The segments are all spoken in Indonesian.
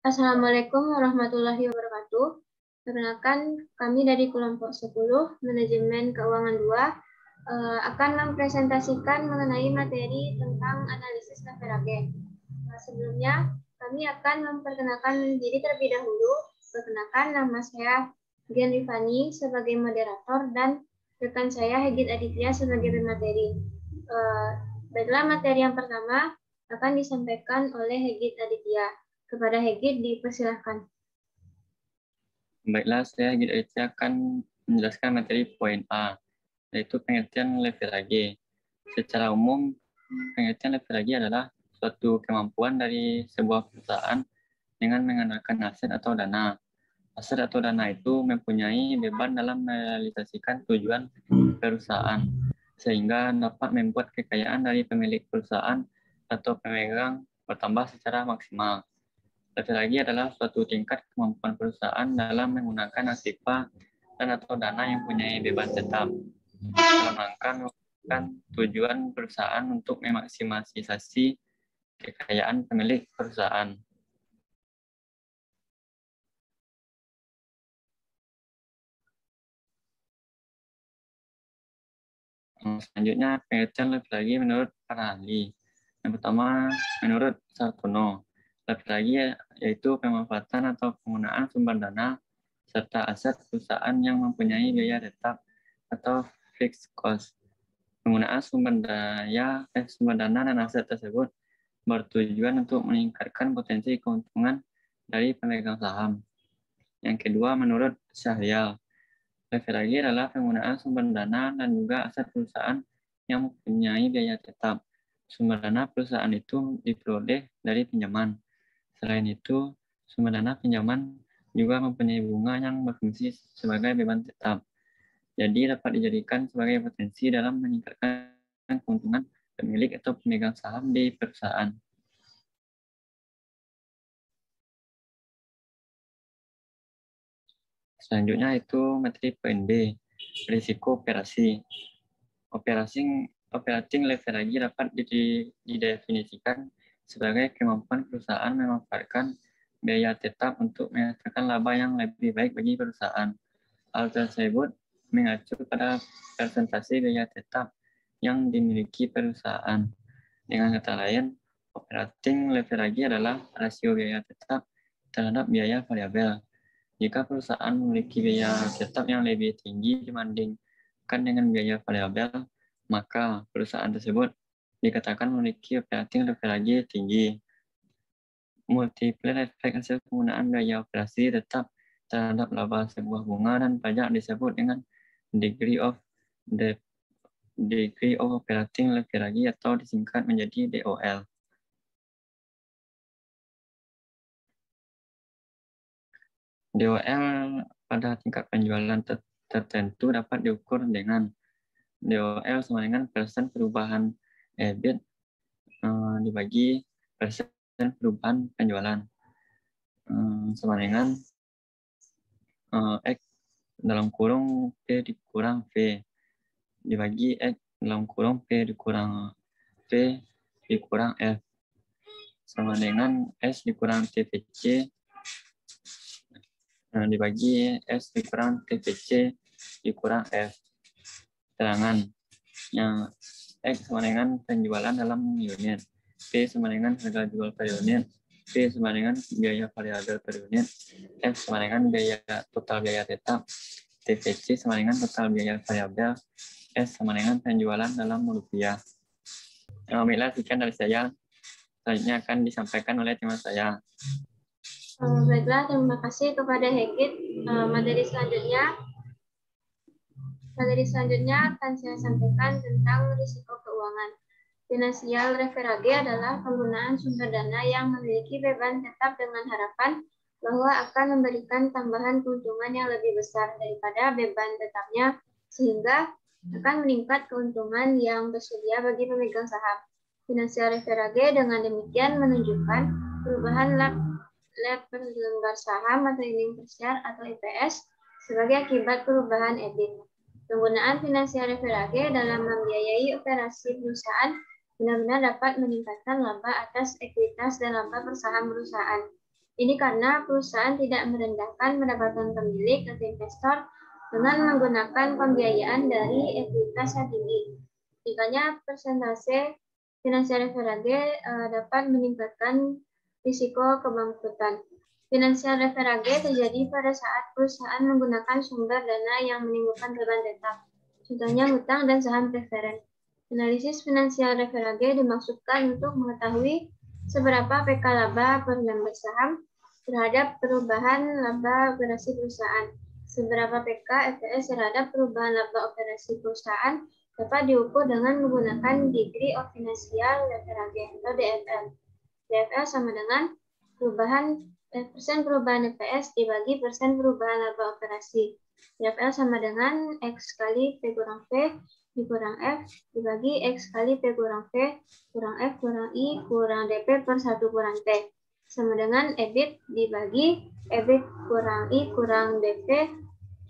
Assalamualaikum warahmatullahi wabarakatuh. Perkenalkan, kami dari kelompok 10, Manajemen Keuangan 2, akan mempresentasikan mengenai materi tentang analisis leverage. Sebelumnya, kami akan memperkenalkan diri terlebih dahulu. Perkenalkan, nama saya Gian Rifani sebagai moderator dan rekan saya Hegit Aditya sebagai pemateri. Baiklah, materi yang pertama akan disampaikan oleh Hegit Aditya. Kepada Hegit, dipersilahkan. Baiklah, saya Hegit Aditya akan menjelaskan materi poin A, yaitu pengertian leverage. Secara umum, pengertian leverage adalah suatu kemampuan dari sebuah perusahaan dengan mengandalkan aset atau dana. Aset atau dana itu mempunyai beban dalam merealisasikan tujuan perusahaan, sehingga dapat membuat kekayaan dari pemilik perusahaan atau pemegang bertambah secara maksimal. Leverage adalah suatu tingkat kemampuan perusahaan dalam menggunakan aktiva dan atau dana yang mempunyai beban tetap dalam rangka mewujudkan tujuan perusahaan untuk memaksimalisasi kekayaan pemilik perusahaan. Selanjutnya, pengertian leverage menurut para ahli. Yang pertama, menurut Sartono, leverage yaitu pemanfaatan atau penggunaan sumber dana serta aset perusahaan yang mempunyai biaya tetap atau fixed cost. Penggunaan sumber dana dan aset tersebut bertujuan untuk meningkatkan potensi keuntungan dari pemegang saham. Yang kedua, menurut Syahrial, leverage adalah penggunaan sumber dana dan juga aset perusahaan yang mempunyai biaya tetap. Sumber dana perusahaan itu diperoleh dari pinjaman. Selain itu, sumber dana pinjaman juga mempunyai bunga yang berfungsi sebagai beban tetap. Jadi dapat dijadikan sebagai potensi dalam meningkatkan keuntungan pemilik atau pemegang saham di perusahaan. Selanjutnya itu materi poin B, risiko operasi. Operating leverage dapat didefinisikan sebagai kemampuan perusahaan memanfaatkan biaya tetap untuk menghasilkan laba yang lebih baik bagi perusahaan. Hal tersebut mengacu pada persentase biaya tetap yang dimiliki perusahaan. Dengan kata lain, operating leverage adalah rasio biaya tetap terhadap biaya variabel. Jika perusahaan memiliki biaya tetap yang lebih tinggi dibandingkan dengan biaya variabel, maka perusahaan tersebut dikatakan memiliki operating leverage tinggi. Multiplier efek hasil penggunaan biaya operasi tetap terhadap laba sebuah bunga dan pajak disebut dengan degree of operating leverage atau disingkat menjadi DOL. DOL pada tingkat penjualan tertentu dapat diukur dengan DOL sama dengan persen perubahan EBIT dibagi persen perubahan penjualan sama dengan X dalam kurung P dikurang V dibagi X dalam kurung P dikurang V dikurang F sama dengan S dikurang TVC dibagi S dikurang TVC dikurang F. Terangan yang X sama dengan penjualan dalam unit, P sama dengan harga jual per unit, P sama dengan biaya variabel per unit, F sama dengan total biaya tetap, TVC sama dengan total biaya variabel, S sama dengan penjualan dalam rupiah. Baiklah, sekian dari saya. Selanjutnya akan disampaikan oleh teman saya. Baiklah, terima kasih kepada Hegit. Materi selanjutnya akan saya sampaikan tentang risiko keuangan. Finansial leverage adalah penggunaan sumber dana yang memiliki beban tetap dengan harapan bahwa akan memberikan tambahan keuntungan yang lebih besar daripada beban tetapnya, sehingga akan meningkat keuntungan yang tersedia bagi pemegang saham. Finansial leverage dengan demikian menunjukkan perubahan lab per lembar saham atau earning per share atau EPS sebagai akibat perubahan EBIT. Penggunaan finansial leverage dalam membiayai operasi perusahaan benar-benar dapat meningkatkan laba atas ekuitas dan laba per saham perusahaan. Ini karena perusahaan tidak merendahkan pendapatan pemilik atau investor dengan menggunakan pembiayaan dari ekuitas yang tinggi. Jikanya persentase finansial leverage dapat meningkatkan risiko kebangkrutan. Finansial leverage terjadi pada saat perusahaan menggunakan sumber dana yang menimbulkan beban tetap. Contohnya hutang dan saham preferen. Analisis finansial leverage dimaksudkan untuk mengetahui seberapa PK laba per lembar saham terhadap perubahan laba operasi perusahaan. Seberapa PK EPS terhadap perubahan laba operasi perusahaan dapat diukur dengan menggunakan degree of financial leverage atau DFL. DFL sama dengan persen perubahan EPS dibagi persen perubahan laba operasi. DFL sama dengan X kali P kurang V dikurang F dibagi X kali P kurang V kurang F kurang I kurang DP per 1 kurang T. Sama dengan EBIT dibagi EBIT kurang I kurang DP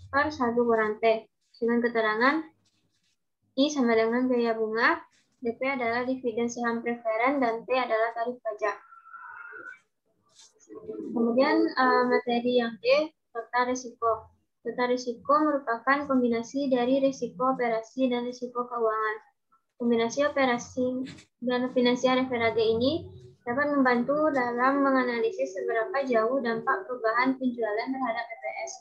per 1 kurang T. Dengan keterangan I sama dengan biaya bunga, DP adalah dividen saham preferen, dan T adalah tarif pajak. Kemudian materi yang D, total risiko. Total risiko merupakan kombinasi dari risiko operasi dan risiko keuangan. Kombinasi operasi dan finansial leverage ini dapat membantu dalam menganalisis seberapa jauh dampak perubahan penjualan terhadap EPS.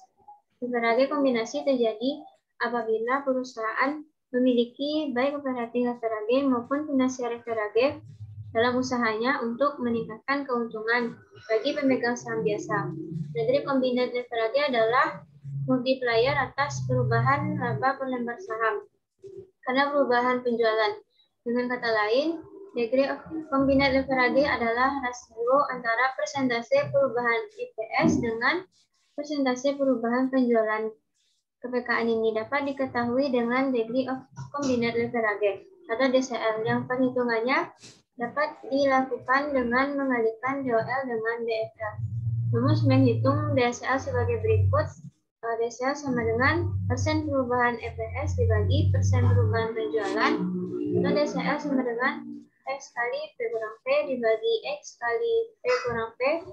Leverage kombinasi terjadi apabila perusahaan memiliki baik operating leverage maupun finansial leverage dalam usahanya untuk meningkatkan keuntungan bagi pemegang saham biasa. Degree combined leverage adalah multiplier atas perubahan laba per lembar saham karena perubahan penjualan. Dengan kata lain, degree of combined leverage adalah rasio antara persentase perubahan EPS dengan persentase perubahan penjualan. Kepekaan ini dapat diketahui dengan degree of combined leverage atau DCL yang perhitungannya dapat dilakukan dengan mengalikan DOL dengan DFL. Rumus menghitung DCL sebagai berikut. DCL sama dengan persen perubahan EPS dibagi persen perubahan penjualan. Dan DCL sama dengan X kali P kurang P dibagi X kali P kurang P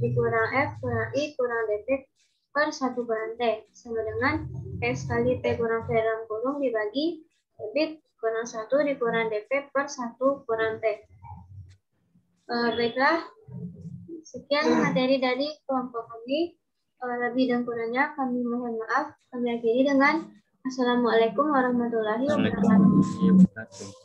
dikurang F kurang I kurang DP per 1 kurang T. Sama dengan X kali P kurang P dalam kurung dibagi EBIT kurang 1 dikurang DP per 1 kurang T. Baiklah, sekian materi dari kelompok kami. Lebih dan kurangnya kami mohon maaf. Kami akhiri dengan Assalamualaikum warahmatullahi wabarakatuh.